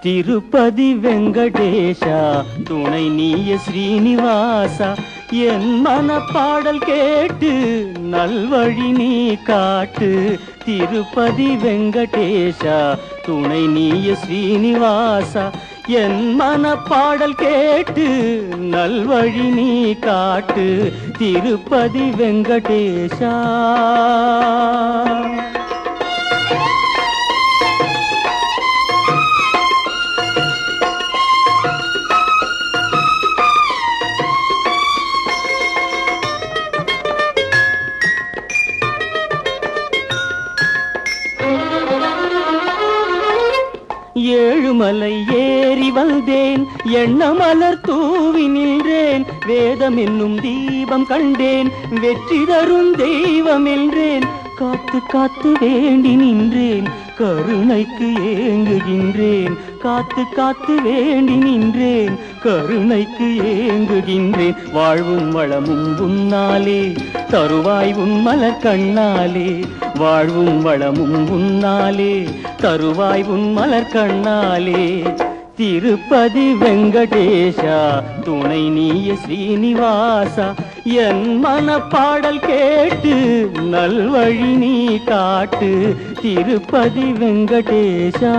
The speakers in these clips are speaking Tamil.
திருப்பதி வெங்கடேஷா துணை நீய ஸ்ரீனிவாசா என் மனப்பாடல் கேட்டு நல்வழி நீ காட்டு. திருப்பதி வெங்கடேஷா துணை நீய ஸ்ரீனிவாசா என் மனப்பாடல் கேட்டு நல்வழி நீ காட்டு. திருப்பதி வெங்கடேஷா. ஏழுமலை ஏறி வந்தேன், எண்ணமலர் தூவி நின்றேன். வேதம் என்னும் தீபம் கண்டேன், வெற்றி தரும் தெய்வம் என்றேன். காத்து காத்து வேண்டி நின்றேன், கருணைக்கு ஏங்குகின்றேன். காத்து காத்து வேண்டி நின்றேன், கருணைக்கு ஏங்குகின்றேன். வாழ்வும் வளமும் உன்னாலே தருவாய் உன் மலர் கண்ணாலே. வாழ்வும் வளமும் உன்னாலே தருவாய் உன் மலர் கண்ணாலே. திருப்பதி வெங்கடேஷா துணை நீய ஸ்ரீனிவாசா என் மனப்பாடல் கேட்டு நல்வழி நீ காட்டு. திருப்பதி வெங்கடேஷா.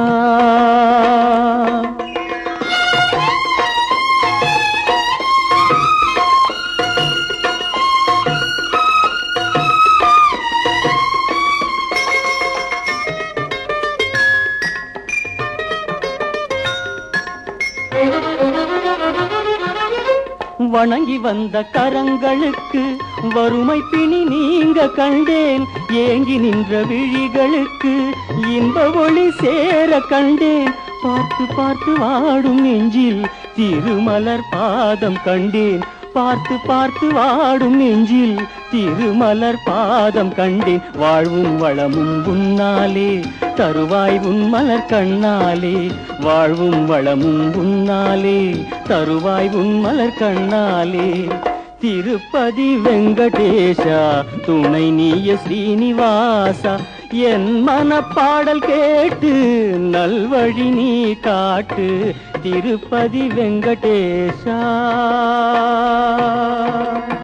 வணங்கி வந்த கரங்களுக்கு வறுமை பிணி நீங்க கண்டேன். ஏங்கி நின்ற விழிகளுக்கு இன்ப ஒளி சேர கண்டேன். பார்த்து பார்த்து வாடும் நெஞ்சில் திருமலர் பாதம் கண்டேன். பார்த்து பார்த்து வாடும் நெஞ்சில் திருமலர் பாதம் கண்டேன். வாழ்வும் வளமும் உன்னாலே தருவாய் உன் மலர் கண்ணாலே. வாழ்வும் வளமும் உன்னாலே தருவாய் உன் மலர் கண்ணாலே. திருப்பதி வெங்கடேஷா துணை நீய ஸ்ரீனிவாசா என் மனப்பாடல் கேட்டு நல்வழி நீ காட்டு. திருப்பதி வெங்கடேஷா. திருப்பதி வெங்கடேஷா.